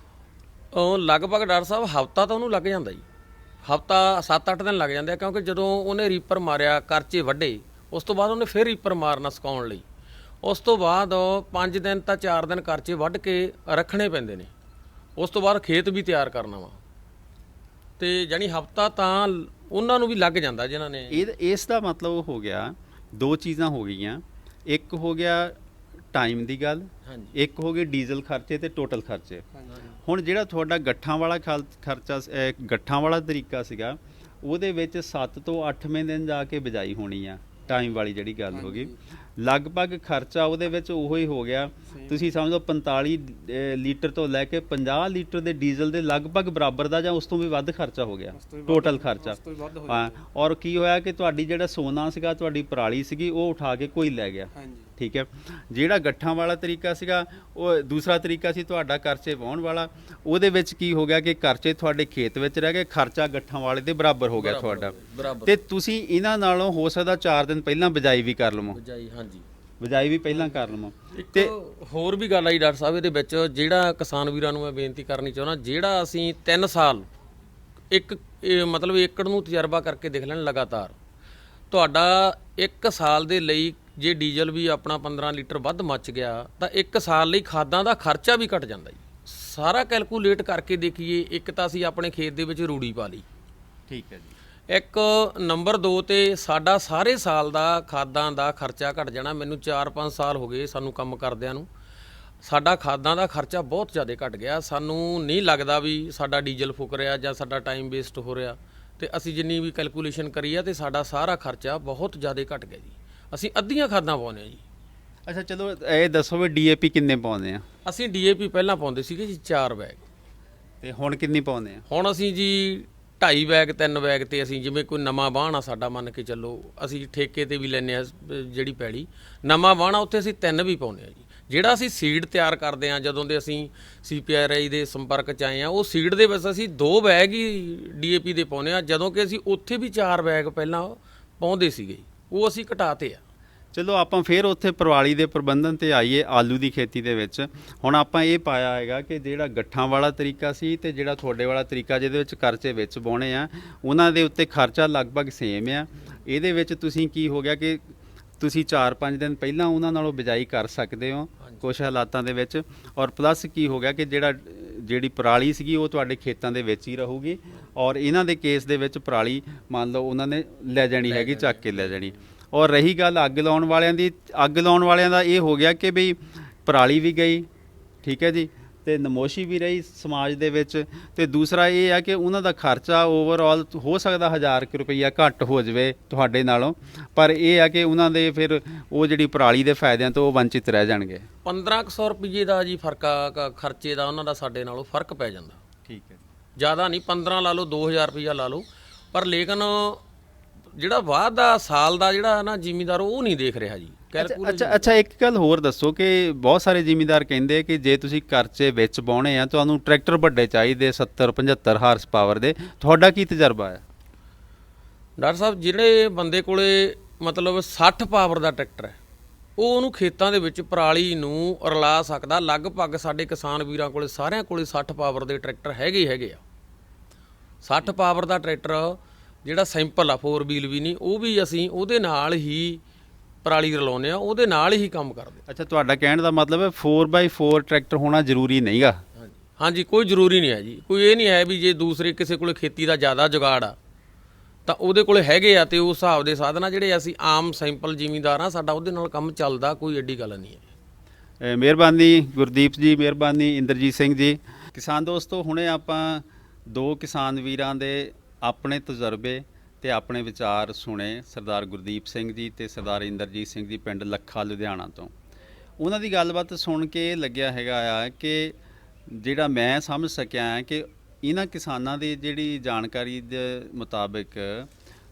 [SPEAKER 2] ਉਹ ਲਗਭਗ ਡਾਕਟਰ ਸਾਹਿਬ ਹਫਤਾ ਤਾਂ ਉਹਨੂੰ ਲੱਗ ਜਾਂਦਾ ਜੀ, ਹਫਤਾ 7-8 ਦਿਨ ਲੱਗ ਜਾਂਦੇ ਆ, ਕਿਉਂਕਿ ਜਦੋਂ ਉਹਨੇ ਰੀਪਰ ਮਾਰਿਆ, ਕਰਚੇ ਵੱਢੇ, ਉਸ ਤੋਂ ਬਾਅਦ ਉਹਨੇ ਫਿਰ ਰੀਪਰ ਮਾਰਨਾ ਸੁਕਾਉਣ ਲਈ, ਉਸ ਤੋਂ ਬਾਅਦ 5 ਦਿਨ ਤਾਂ 4 ਦਿਨ ਕਰਚੇ ਵੱਢ ਕੇ ਰੱਖਣੇ ਪੈਂਦੇ ਨੇ, ਉਸ ਤੋਂ ਬਾਅਦ ਖੇਤ ਵੀ ਤਿਆਰ ਕਰਨਾ ਵਾ, ਤੇ ਜਾਣੀ ਹਫਤਾ ਤਾਂ ਉਹਨਾਂ ਨੂੰ ਵੀ ਲੱਗ ਜਾਂਦਾ ਜਿਨ੍ਹਾਂ ਨੇ।
[SPEAKER 1] ਇਸ ਦਾ ਮਤਲਬ ਹੋ ਗਿਆ 2 ਚੀਜ਼ਾਂ ਹੋ ਗਈਆਂ, ਇੱਕ ਹੋ ਗਿਆ ਟਾਈਮ ਦੀ ਗੱਲ, ਇੱਕ ਹੋ ਗਈ ਡੀਜ਼ਲ ਖਰਚੇ ਤੇ ਟੋਟਲ ਖਰਚੇ। ਹੁਣ ਜਿਹੜਾ ਤੁਹਾਡਾ ਗੱਠਾਂ ਵਾਲਾ ਖਰਚਾ, ਗੱਠਾਂ ਵਾਲਾ ਤਰੀਕਾ ਸੀਗਾ, ਉਹਦੇ ਵਿੱਚ 7 ਤੋਂ 8ਵੇਂ ਦਿਨ ਜਾ ਕੇ ਬਿਜਾਈ ਹੋਣੀ ਆ, ਟਾਈਮ ਵਾਲੀ ਜਿਹੜੀ ਗੱਲ ਹੋ ਗਈ, ਲਗਭਗ ਖਰਚਾ ਉਹਦੇ ਵਿੱਚ ਉਹੋ ਹੀ ਹੋ ਗਿਆ। ਤੁਸੀਂ ਸਮਝੋ 45 ਲੀਟਰ ਤੋਂ ਲੈ ਕੇ 50 ਲੀਟਰ ਦੇ ਡੀਜ਼ਲ ਦੇ ਲਗਭਗ ਬਰਾਬਰ ਦਾ ਜਾਂ ਉਸ ਤੋਂ ਵੀ ਵੱਧ ਖਰਚਾ ਹੋ ਗਿਆ, ਟੋਟਲ ਖਰਚਾ। ਹਾਂ, ਔਰ ਕੀ ਹੋਇਆ ਕਿ ਤੁਹਾਡੀ ਜਿਹੜਾ ਸੋਨਾ ਸੀਗਾ, ਤੁਹਾਡੀ ਪਰਾਲੀ ਸੀਗੀ, ਉਹ ਉਠਾ ਕੇ ਕੋਈ ਲੈ ਗਿਆ। ਠੀਕ ਹੈ। ਜਿਹੜਾ ਗੱਠਾਂ ਵਾਲਾ ਤਰੀਕਾ ਸੀਗਾ, ਉਹ ਦੂਸਰਾ ਤਰੀਕਾ ਸੀ ਤੁਹਾਡਾ ਕਰਚੇ ਵਾਹੁਣ ਵਾਲਾ, ਉਹਦੇ ਵਿੱਚ ਕੀ ਹੋ ਗਿਆ ਕਿ ਕਰਚੇ ਤੁਹਾਡੇ ਖੇਤ ਵਿੱਚ ਰਹਿ ਗਏ, ਖਰਚਾ ਗੱਠਾਂ ਵਾਲੇ ਦੇ ਬਰਾਬਰ ਹੋ ਗਿਆ ਤੁਹਾਡਾ, ਤੇ ਤੁਸੀਂ ਇਹਨਾਂ ਨਾਲੋਂ ਹੋ ਸਕਦਾ 4 ਦਿਨ ਪਹਿਲਾਂ ਬਿਜਾਈ ਵੀ ਕਰ ਲਵੋ। ਬਿਜਾਈ ਵੀ ਪਹਿਲਾਂ ਕਰ ਲਵੋ।
[SPEAKER 2] ਤੇ ਹੋਰ ਵੀ ਗੱਲ ਆਈ ਡਾਕਟਰ ਸਾਹਿਬ ਇਹਦੇ ਵਿੱਚ, ਜਿਹੜਾ ਕਿਸਾਨ ਵੀਰਾਂ ਨੂੰ ਮੈਂ ਬੇਨਤੀ ਕਰਨੀ ਚਾਹੁੰਦਾ, ਜਿਹੜਾ ਅਸੀਂ 3 ਸਾਲ ਇੱਕ ਮਤਲਬ ਏਕੜ ਨੂੰ ਤਜਰਬਾ ਕਰਕੇ ਦੇਖ ਲੈਣ ਲਗਾਤਾਰ, ਤੁਹਾਡਾ 1 ਸਾਲ ਦੇ ਲਈ ਜੇ ਡੀਜ਼ਲ ਵੀ ਆਪਣਾ 15 ਲੀਟਰ ਵੱਧ ਮੱਚ ਗਿਆ ਤਾਂ 1 ਸਾਲ ਲਈ ਖਾਦਾਂ ਦਾ ਖਰਚਾ ਵੀ ਘਟ ਜਾਂਦਾ ਜੀ। ਸਾਰਾ ਕੈਲਕੂਲੇਟ ਕਰਕੇ ਦੇਖੀਏ, ਇੱਕ ਤਾਂ ਅਸੀਂ ਆਪਣੇ ਖੇਤ ਦੇ ਵਿੱਚ ਰੂੜੀ ਪਾ ਲਈ,
[SPEAKER 1] ਠੀਕ ਹੈ ਜੀ,
[SPEAKER 2] ਇੱਕ ਨੰਬਰ 2 ਤੇ ਸਾਡਾ ਸਾਰੇ ਸਾਲ ਦਾ ਖਾਦਾਂ ਦਾ ਖਰਚਾ ਘਟ ਜਾਣਾ। ਮੈਨੂੰ 4-5 ਸਾਲ ਹੋ ਗਏ ਸਾਨੂੰ ਕੰਮ ਕਰਦਿਆਂ ਨੂੰ, ਸਾਡਾ ਖਾਦਾਂ ਦਾ ਖਰਚਾ ਬਹੁਤ ਜ਼ਿਆਦਾ ਘਟ ਗਿਆ। ਸਾਨੂੰ ਨਹੀਂ ਲੱਗਦਾ ਵੀ ਸਾਡਾ ਡੀਜ਼ਲ ਫੁੱਕ ਰਿਹਾ ਜਾਂ ਸਾਡਾ ਟਾਈਮ ਵੇਸਟ ਹੋ ਰਿਹਾ, ਤੇ ਅਸੀਂ ਜਿੰਨੀ ਵੀ ਕੈਲਕੂਲੇਸ਼ਨ ਕਰੀ ਆ ਤੇ ਸਾਡਾ ਸਾਰਾ ਖਰਚਾ ਬਹੁਤ ਜ਼ਿਆਦਾ ਘਟ ਗਿਆ ਜੀ। ਅਸੀਂ ਅੱਧੀਆਂ ਖਾਦਾਂ ਪਾਉਂਦੇ ਆ ਜੀ।
[SPEAKER 1] ਅੱਛਾ, ਚਲੋ ਇਹ ਦੱਸੋ ਵੀ ਡੀਏਪੀ ਕਿੰਨੇ ਪਾਉਂਦੇ ਆ?
[SPEAKER 2] ਅਸੀਂ ਡੀਏਪੀ ਪਹਿਲਾਂ ਪਾਉਂਦੇ ਸੀਗੇ ਜੀ 4 ਬੈਗ,
[SPEAKER 1] ਤੇ ਹੁਣ ਕਿੰਨੀ ਪਾਉਂਦੇ ਆ?
[SPEAKER 2] ਹੁਣ ਅਸੀਂ ਜੀ 2.5 ਬੈਗ 3 ਬੈਗ, ਤੇ ਅਸੀਂ ਜਿਵੇਂ ਕੋਈ ਨਵਾਂ ਵਾਹਣ ਆ ਸਾਡਾ, ਮੰਨ ਕੇ ਚੱਲੋ ਅਸੀਂ ਠੇਕੇ ਤੇ ਵੀ ਲੈਂਦੇ ਆ ਜਿਹੜੀ ਪੈਲੀ, ਨਵਾਂ ਵਾਹਣ ਆ ਉੱਥੇ ਅਸੀਂ 3 ਵੀ ਪਾਉਂਦੇ ਆ ਜੀ। ਜਿਹੜਾ ਅਸੀਂ ਸੀਡ ਤਿਆਰ ਕਰਦੇ ਆ, ਜਦੋਂ ਦੇ ਅਸੀਂ CPRI ਦੇ ਸੰਪਰਕ 'ਚ ਆਏ ਆ, ਉਹ ਸੀਡ ਦੇ ਵਿੱਚ ਅਸੀਂ 2 ਬੈਗ ਹੀ DAP ਦੇ ਪਾਉਂਦੇ ਆ, ਜਦੋਂ ਕਿ ਅਸੀਂ ਉੱਥੇ ਵੀ 4 ਬੈਗ ਪਹਿਲਾਂ ਪਾਉਂਦੇ ਸੀਗੇ, ਉਹ ਅਸੀਂ ਘਟਾਤੇ ਆ।
[SPEAKER 1] ਚਲੋ ਆਪਾਂ ਫਿਰ ਉੱਥੇ ਪਰਾਲੀ ਦੇ ਪ੍ਰਬੰਧਨ ਤੇ ਆਈਏ, ਆਲੂ ਦੀ ਖੇਤੀ ਦੇ ਵਿੱਚ। ਹੁਣ ਆਪਾਂ ਇਹ ਪਾਇਆ ਹੈਗਾ ਕਿ ਜਿਹੜਾ ਗੱਠਾਂ ਵਾਲਾ ਤਰੀਕਾ ਸੀ ਤੇ ਜਿਹੜਾ ਤੁਹਾਡੇ ਵਾਲਾ ਤਰੀਕਾ ਜਿਹਦੇ ਵਿੱਚ ਕਰਚੇ ਵਿੱਚ ਵਾਹੁਣੇ ਆ, ਉਹਨਾਂ ਦੇ ਉੱਤੇ ਖਰਚਾ ਲਗਭਗ ਸੇਮ ਆ, ਇਹਦੇ ਵਿੱਚ ਤੁਸੀਂ ਕੀ ਹੋ ਗਿਆ ਕਿ ਤੁਸੀਂ 4-5 ਦਿਨ ਪਹਿਲਾਂ ਉਹਨਾਂ ਨਾਲੋਂ ਬਿਜਾਈ ਕਰ ਸਕਦੇ ਹੋ ਕੁਝ ਹਾਲਾਤਾਂ ਦੇ ਵਿੱਚ, ਔਰ ਪਲੱਸ ਕੀ ਹੋ ਗਿਆ ਕਿ ਜਿਹੜੀ ਪਰਾਲੀ ਸੀਗੀ ਉਹ ਤੁਹਾਡੇ ਖੇਤਾਂ ਦੇ ਵਿੱਚ ਹੀ ਰਹੂਗੀ, ਔਰ ਇਹਨਾਂ ਦੇ ਕੇਸ ਦੇ ਵਿੱਚ ਪਰਾਲੀ ਮੰਨ ਲਓ ਉਹਨਾਂ ਨੇ ਲੈ ਜਾਣੀ ਹੈਗੀ, ਚੱਕ ਕੇ ਲੈ ਜਾਣੀ। ਔਰ ਰਹੀ ਗੱਲ ਅੱਗ ਲਾਉਣ ਵਾਲਿਆਂ ਦੀ, ਅੱਗ ਲਾਉਣ ਵਾਲਿਆਂ ਦਾ ਇਹ ਹੋ ਗਿਆ ਕਿ ਬਈ ਪਰਾਲੀ ਵੀ ਗਈ, ਠੀਕ ਹੈ ਜੀ, ਤੇ ਨਮੋਸ਼ੀ ਵੀ ਰਹੀ ਸਮਾਜ ਦੇ ਵਿੱਚ, ਤੇ ਦੂਸਰਾ ਇਹ ਆ ਕਿ ਉਹਨਾਂ ਦਾ ਖਰਚਾ ਓਵਰਆਲ ਹੋ ਸਕਦਾ 1000 ਰੁਪਈਆ ਘੱਟ ਹੋ ਜਾਵੇ ਤੁਹਾਡੇ ਨਾਲੋਂ, ਪਰ ਇਹ ਆ ਕਿ ਉਹਨਾਂ ਦੇ ਫਿਰ ਉਹ ਜਿਹੜੀ ਪਰਾਲੀ ਦੇ ਫਾਇਦਿਆਂ ਤੋਂ ਉਹ ਵੰਚਿਤ ਰਹਿ ਜਾਣਗੇ।
[SPEAKER 2] 1500 ਰੁਪਏ ਦਾ ਜੀ ਫਰਕ ਆ ਖਰਚੇ ਦਾ, ਉਹਨਾਂ ਦਾ ਸਾਡੇ ਨਾਲੋਂ ਫਰਕ ਪੈ ਜਾਂਦਾ।
[SPEAKER 1] ਠੀਕ ਹੈ,
[SPEAKER 2] ਜ਼ਿਆਦਾ ਨਹੀਂ, 15 ਲਾ ਲਓ, 2000 ਰੁਪਈਆ ਲਾ ਲਓ, ਪਰ ਲੇਕਿਨ ਜਿਹੜਾ ਬਾਅਦ ਦਾ ਸਾਲ ਦਾ ਜਿਹੜਾ ਨਾ ਜ਼ਿਮੀਂਦਾਰ ਉਹ ਨਹੀਂ ਦੇਖ ਰਿਹਾ ਜੀ।
[SPEAKER 1] ਅੱਛਾ ਇੱਕ ਗੱਲ ਹੋਰ ਦੱਸੋ ਕਿ ਬਹੁਤ ਸਾਰੇ ਜ਼ਿਮੀਂਦਾਰ ਕਹਿੰਦੇ ਕਿ ਜੇ ਤੁਸੀਂ ਕਰਚੇ ਵਿੱਚ ਬਾਉਣੇ ਆ ਤੁਹਾਨੂੰ ਟਰੈਕਟਰ ਵੱਡੇ ਚਾਹੀਦੇ 70-75 ਹਾਰਸ ਪਾਵਰ ਦੇ, ਤੁਹਾਡਾ ਕੀ ਤਜਰਬਾ ਹੈ?
[SPEAKER 2] ਡਾਕਟਰ ਸਾਹਿਬ, ਜਿਹੜੇ ਬੰਦੇ ਕੋਲੇ ਮਤਲਬ 60 ਪਾਵਰ ਦਾ ਟਰੈਕਟਰ ਹੈ ਉਹ ਉਹਨੂੰ ਖੇਤਾਂ ਦੇ ਵਿੱਚ ਪਰਾਲੀ ਨੂੰ ਰਲਾ ਸਕਦਾ। ਲਗਭਗ ਸਾਡੇ ਕਿਸਾਨ ਵੀਰਾਂ ਕੋਲੇ ਸਾਰਿਆਂ ਕੋਲੇ 60 ਪਾਵਰ ਦੇ ਟਰੈਕਟਰ ਹੈਗੇ ਆ। 60 ਪਾਵਰ ਦਾ ਟਰੈਕਟਰ ਜਿਹੜਾ ਸਿੰਪਲ ਆ, 4 ਵੀਲ ਵੀ ਨਹੀਂ, ਉਹ ਵੀ ਅਸੀਂ ਉਹਦੇ ਨਾਲ ਹੀ ਪਰਾਲੀ ਰਲਾਉਂਦੇ ਆ, ਉਹਦੇ ਨਾਲ ਹੀ ਕੰਮ ਕਰਦੇ।
[SPEAKER 1] ਅੱਛਾ, ਤੁਹਾਡਾ ਕਹਿਣ ਦਾ ਮਤਲਬ ਹੈ 4x4 ਟਰੈਕਟਰ ਹੋਣਾ ਜ਼ਰੂਰੀ ਨਹੀਂਗਾ?
[SPEAKER 2] ਹਾਂਜੀ, ਕੋਈ ਜ਼ਰੂਰੀ ਨਹੀਂ ਹੈ ਜੀ। ਕੋਈ ਇਹ ਨਹੀਂ ਹੈ ਵੀ ਜੇ ਦੂਸਰੇ ਕਿਸੇ ਕੋਲੇ ਖੇਤੀ ਦਾ ਜ਼ਿਆਦਾ ਜੁਗਾੜ ਆ ਤਾਂ ਉਹਦੇ ਕੋਲੇ ਹੈਗੇ ਆ ਤੇ ਉਸ ਹਿਸਾਬ ਦੇ ਸਾਧਨ ਆ, ਜਿਹੜੇ ਅਸੀਂ ਆਮ ਸਿੰਪਲ ਜ਼ਿਮੀਂਦਾਰ ਆ ਸਾਡਾ ਉਹਦੇ ਨਾਲ ਕੰਮ ਚੱਲਦਾ, ਕੋਈ ਐਡੀ ਗੱਲ ਨਹੀਂ ਹੈ।
[SPEAKER 1] ਮਿਹਰਬਾਨੀ ਗੁਰਦੀਪ ਜੀ, ਮਿਹਰਬਾਨੀ ਇੰਦਰਜੀਤ ਸਿੰਘ ਜੀ। ਕਿਸਾਨ ਦੋਸਤੋ, ਹੁਣੇ ਆਪਾਂ 2 ਕਿਸਾਨ ਵੀਰਾਂ ਦੇ ਆਪਣੇ ਤਜਰਬੇ ਤੇ ਆਪਣੇ ਵਿਚਾਰ ਸੁਣੇ, ਸਰਦਾਰ ਗੁਰਦੀਪ ਸਿੰਘ ਜੀ ਤੇ ਸਰਦਾਰ ਇੰਦਰਜੀਤ ਸਿੰਘ ਜੀ ਪਿੰਡ ਲੱਖਾ ਲੁਧਿਆਣਾ ਤੋਂ। ਉਹਨਾਂ ਦੀ ਗੱਲਬਾਤ ਸੁਣ ਕੇ ਇਹ ਲੱਗਿਆ ਹੈਗਾ ਆ ਕਿ ਜਿਹੜਾ ਮੈਂ ਸਮਝ ਸਕਿਆ ਹੈ ਕਿ ਇਹਨਾਂ ਕਿਸਾਨਾਂ ਦੀ ਜਿਹੜੀ ਜਾਣਕਾਰੀ ਦੇ ਮੁਤਾਬਿਕ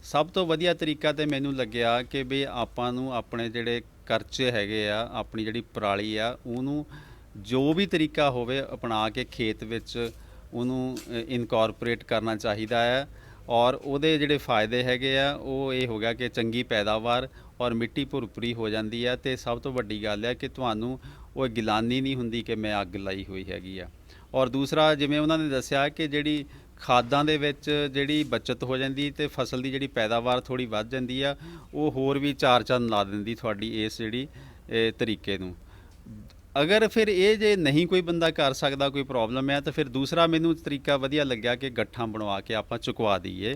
[SPEAKER 1] ਸਭ ਤੋਂ ਵਧੀਆ ਤਰੀਕਾ ਤੇ ਮੈਨੂੰ ਲੱਗਿਆ ਕਿ ਵੀ ਆਪਾਂ ਨੂੰ ਆਪਣੇ ਜਿਹੜੇ ਕਰਚੇ ਹੈਗੇ ਆ, ਆਪਣੀ ਜਿਹੜੀ ਪਰਾਲੀ ਆ, ਉਹਨੂੰ ਜੋ ਵੀ ਤਰੀਕਾ ਹੋਵੇ ਅਪਣਾ ਕੇ ਖੇਤ ਵਿੱਚ ਉਹਨੂੰ ਇਨਕੋਰਪੋਰੇਟ ਕਰਨਾ ਚਾਹੀਦਾ ਹੈ। ਔਰ ਉਹਦੇ ਜਿਹੜੇ ਫਾਇਦੇ ਹੈਗੇ ਆ ਉਹ ਇਹ ਹੋ ਗਿਆ ਕਿ ਚੰਗੀ ਪੈਦਾਵਾਰ ਔਰ ਮਿੱਟੀ ਭੁਰਭੁਰੀ ਹੋ ਜਾਂਦੀ ਹੈ, ਅਤੇ ਸਭ ਤੋਂ ਵੱਡੀ ਗੱਲ ਹੈ ਕਿ ਤੁਹਾਨੂੰ ਉਹ ਗਿਲਾਨੀ ਨਹੀਂ ਹੁੰਦੀ ਕਿ ਮੈਂ ਅੱਗ ਲਾਈ ਹੋਈ ਹੈਗੀ ਆ। ਔਰ ਦੂਸਰਾ, ਜਿਵੇਂ ਉਹਨਾਂ ਨੇ ਦੱਸਿਆ ਕਿ ਜਿਹੜੀ ਖਾਦਾਂ ਦੇ ਵਿੱਚ ਜਿਹੜੀ ਬਚਤ ਹੋ ਜਾਂਦੀ ਤੇ ਫਸਲ ਦੀ ਜਿਹੜੀ ਪੈਦਾਵਾਰ ਥੋੜ੍ਹੀ ਵੱਧ ਜਾਂਦੀ ਆ, ਉਹ ਹੋਰ ਵੀ ਚਾਰ ਚੰਨ ਲਾ ਦਿੰਦੀ ਤੁਹਾਡੀ ਇਸ ਜਿਹੜੀ ਤਰੀਕੇ ਨੂੰ। ਅਗਰ ਫਿਰ ਇਹ ਜੇ ਨਹੀਂ ਕੋਈ ਬੰਦਾ ਕਰ ਸਕਦਾ, ਕੋਈ ਪ੍ਰੋਬਲਮ ਹੈ, ਤਾਂ ਫਿਰ ਦੂਸਰਾ ਮੈਨੂੰ ਤਰੀਕਾ ਵਧੀਆ ਲੱਗਿਆ ਕਿ ਗੱਠਾਂ ਬਣਵਾ ਕੇ ਆਪਾਂ ਚੁਕਵਾ ਦਈਏ।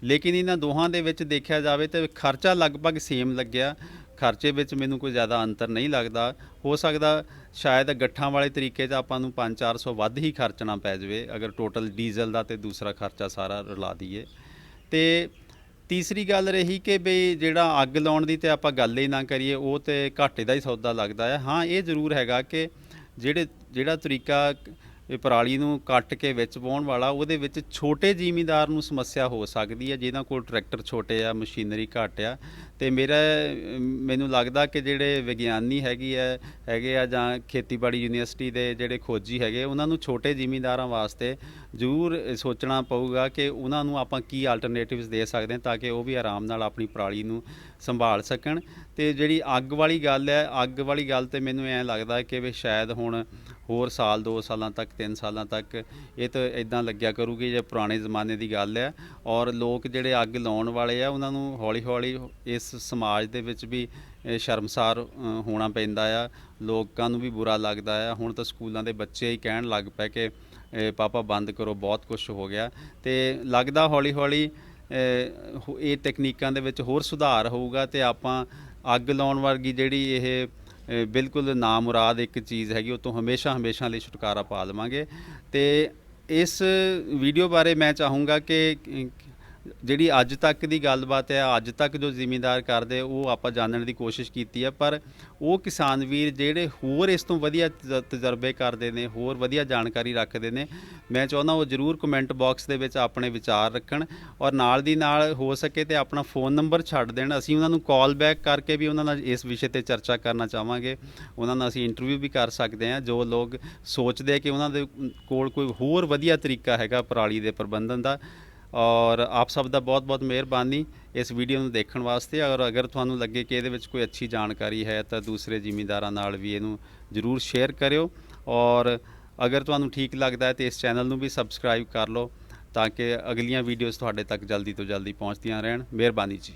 [SPEAKER 1] ਲੇਕਿਨ ਇਹਨਾਂ ਦੋਹਾਂ ਦੇ ਵਿੱਚ ਦੇਖਿਆ ਜਾਵੇ ਤਾਂ ਖਰਚਾ ਲਗਭਗ ਸੇਮ ਲੱਗਿਆ, ਖਰਚੇ ਵਿੱਚ ਮੈਨੂੰ ਕੋਈ ਜ਼ਿਆਦਾ ਅੰਤਰ ਨਹੀਂ ਲੱਗਦਾ। ਹੋ ਸਕਦਾ ਸ਼ਾਇਦ ਗੱਠਾਂ ਵਾਲੇ ਤਰੀਕੇ 'ਚ ਆਪਾਂ ਨੂੰ 500-400 ਵੱਧ ਹੀ ਖਰਚਣਾ ਪੈ ਜਾਵੇ ਅਗਰ ਟੋਟਲ ਡੀਜ਼ਲ ਦਾ ਅਤੇ ਦੂਸਰਾ ਖਰਚਾ ਸਾਰਾ ਰਲਾ ਦਈਏ। ਅਤੇ ਤੀਸਰੀ ਗੱਲ ਰਹੀ ਕਿ ਬਈ ਜਿਹੜਾ ਅੱਗ ਲਾਉਣ ਦੀ ਤਾਂ ਆਪਾਂ ਗੱਲ ਹੀ ਨਾ ਕਰੀਏ, ਉਹ ਤਾਂ ਘਾਟੇ ਦਾ ਹੀ ਸੌਦਾ ਲੱਗਦਾ ਹੈ। ਹਾਂ, ਇਹ ਜ਼ਰੂਰ ਹੈਗਾ ਕਿ ਜਿਹੜਾ ਤਰੀਕਾ ਪਰਾਲੀ ਨੂੰ ਕੱਟ ਕੇ ਵਿੱਚ ਵਾਹੁਣ ਵਾਲਾ, ਉਹਦੇ ਵਿੱਚ ਛੋਟੇ ਜ਼ਿਮੀਂਦਾਰ ਨੂੰ ਸਮੱਸਿਆ ਹੋ ਸਕਦੀ ਹੈ ਜਿਨ੍ਹਾਂ ਕੋਲ ਟਰੈਕਟਰ ਛੋਟੇ ਆ, ਮਸ਼ੀਨਰੀ ਘੱਟ ਆ। ਅਤੇ ਮੈਨੂੰ ਲੱਗਦਾ ਕਿ ਜਿਹੜੇ ਵਿਗਿਆਨੀ ਹੈਗੇ ਆ ਜਾਂ ਖੇਤੀਬਾੜੀ ਯੂਨੀਵਰਸਿਟੀ ਦੇ ਜਿਹੜੇ ਖੋਜੀ ਹੈਗੇ, ਉਹਨਾਂ ਨੂੰ ਛੋਟੇ ਜ਼ਿਮੀਂਦਾਰਾਂ ਵਾਸਤੇ ਜ਼ਰੂਰ ਸੋਚਣਾ ਪਊਗਾ ਕਿ ਉਹਨਾਂ ਨੂੰ ਆਪਾਂ ਕੀ ਆਲਟਰਨੇਟਿਵਸ ਦੇ ਸਕਦੇ ਹਾਂ ਤਾਂ ਕਿ ਉਹ ਵੀ ਆਰਾਮ ਨਾਲ ਆਪਣੀ ਪਰਾਲੀ ਨੂੰ ਸੰਭਾਲ ਸਕਣ। ਅਤੇ ਜਿਹੜੀ ਅੱਗ ਵਾਲੀ ਗੱਲ ਹੈ, ਅੱਗ ਵਾਲੀ ਗੱਲ 'ਤੇ ਮੈਨੂੰ ਐਂ ਲੱਗਦਾ ਕਿ ਵੀ ਸ਼ਾਇਦ ਹੁਣ ਹੋਰ ਸਾਲ 2 ਸਾਲਾਂ ਤੱਕ 3 ਸਾਲਾਂ ਤੱਕ ਇਹ ਤਾਂ ਇੱਦਾਂ ਲੱਗਿਆ ਕਰੂਗੀ ਜੇ ਪੁਰਾਣੇ ਜ਼ਮਾਨੇ ਦੀ ਗੱਲ ਹੈ। ਔਰ ਲੋਕ ਜਿਹੜੇ ਅੱਗ ਲਾਉਣ ਵਾਲੇ ਆ ਉਹਨਾਂ ਨੂੰ ਹੌਲੀ ਹੌਲੀ ਇਸ ਸਮਾਜ ਦੇ ਵਿੱਚ ਵੀ ਸ਼ਰਮਸਾਰ ਹੋਣਾ ਪੈਂਦਾ ਆ, ਲੋਕਾਂ ਨੂੰ ਵੀ ਬੁਰਾ ਲੱਗਦਾ ਆ। ਹੁਣ ਤਾਂ ਸਕੂਲਾਂ ਦੇ ਬੱਚੇ ਹੀ ਕਹਿਣ ਲੱਗ ਪਏ ਕਿ ਪਾਪਾ ਬੰਦ ਕਰੋ, ਬਹੁਤ ਕੁਛ ਹੋ ਗਿਆ। ਅਤੇ ਲੱਗਦਾ ਹੌਲੀ ਹੌਲੀ ਇਹ ਤਕਨੀਕਾਂ ਦੇ ਵਿੱਚ ਹੋਰ ਸੁਧਾਰ ਹੋਊਗਾ ਅਤੇ ਆਪਾਂ ਅੱਗ ਲਾਉਣ ਵਰਗੀ ਜਿਹੜੀ ਇਹ ਬਿਲਕੁਲ ਨਾਮੁਰਾਦ ਇੱਕ ਚੀਜ਼ ਹੈਗੀ ਉਹ ਤੋਂ ਹਮੇਸ਼ਾ ਲਈ ਛੁਟਕਾਰਾ ਪਾ ਲਵਾਂਗੇ। ਅਤੇ ਇਸ ਵੀਡੀਓ ਬਾਰੇ ਮੈਂ ਚਾਹੂੰਗਾ ਕਿ ਜਿਹੜੀ ਅੱਜ ਤੱਕ ਦੀ ਗੱਲਬਾਤ ਹੈ, ਅੱਜ ਤੱਕ ਜੋ ਜ਼ਿਮੀਂਦਾਰ ਕਰਦੇ ਉਹ ਆਪਾਂ ਜਾਣਨ ਦੀ ਕੋਸ਼ਿਸ਼ ਕੀਤੀ ਹੈ, ਪਰ ਉਹ ਕਿਸਾਨ ਵੀਰ ਜਿਹੜੇ ਹੋਰ ਇਸ ਤੋਂ ਵਧੀਆ ਤਜਰਬੇ ਕਰਦੇ ਨੇ, ਹੋਰ ਵਧੀਆ ਜਾਣਕਾਰੀ ਰੱਖਦੇ ਨੇ, ਮੈਂ ਚਾਹੁੰਦਾ ਉਹ ਜ਼ਰੂਰ ਕਮੈਂਟ ਬਾਕਸ ਦੇ ਵਿੱਚ ਆਪਣੇ ਵਿਚਾਰ ਰੱਖਣ ਔਰ ਨਾਲ ਦੀ ਨਾਲ ਹੋ ਸਕੇ ਤਾਂ ਆਪਣਾ ਫ਼ੋਨ ਨੰਬਰ ਛੱਡ ਦੇਣ। ਅਸੀਂ ਉਹਨਾਂ ਨੂੰ ਕਾਲ ਬੈਕ ਕਰਕੇ ਵੀ ਉਹਨਾਂ ਨਾਲ ਇਸ ਵਿਸ਼ੇ 'ਤੇ ਚਰਚਾ ਕਰਨਾ ਚਾਹਾਂਗੇ। ਉਹਨਾਂ ਨਾਲ ਅਸੀਂ ਇੰਟਰਵਿਊ ਵੀ ਕਰ ਸਕਦੇ ਹਾਂ। ਜੋ ਲੋਕ ਸੋਚਦੇ ਕਿ ਉਹਨਾਂ ਦੇ ਕੋਲ ਕੋਈ ਹੋਰ ਵਧੀਆ ਤਰੀਕਾ ਹੈਗਾ ਪਰਾਲੀ ਦੇ ਪ੍ਰਬੰਧਨ ਦਾ। ਔਰ ਆਪ ਸਭ ਦਾ ਬਹੁਤ ਬਹੁਤ ਮਿਹਰਬਾਨੀ ਇਸ ਵੀਡੀਓ ਨੂੰ ਦੇਖਣ ਵਾਸਤੇ। ਔਰ ਅਗਰ ਤੁਹਾਨੂੰ ਲੱਗੇ ਕਿ ਇਹਦੇ ਵਿੱਚ ਕੋਈ ਅੱਛੀ ਜਾਣਕਾਰੀ ਹੈ ਤਾਂ ਦੂਸਰੇ ਜ਼ਿਮੀਂਦਾਰਾਂ ਨਾਲ ਵੀ ਇਹਨੂੰ ਜ਼ਰੂਰ ਸ਼ੇਅਰ ਕਰਿਓ। ਔਰ ਅਗਰ ਤੁਹਾਨੂੰ ਠੀਕ ਲੱਗਦਾ ਹੈ ਤਾਂ ਇਸ ਚੈਨਲ ਨੂੰ ਵੀ ਸਬਸਕ੍ਰਾਈਬ ਕਰ ਲਓ ਤਾਂ ਕਿ ਅਗਲੀਆਂ ਵੀਡੀਓਜ਼ ਤੁਹਾਡੇ ਤੱਕ ਜਲਦੀ ਤੋਂ ਜਲਦੀ ਪਹੁੰਚਦੀਆਂ ਰਹਿਣ। ਮਿਹਰਬਾਨੀ ਜੀ।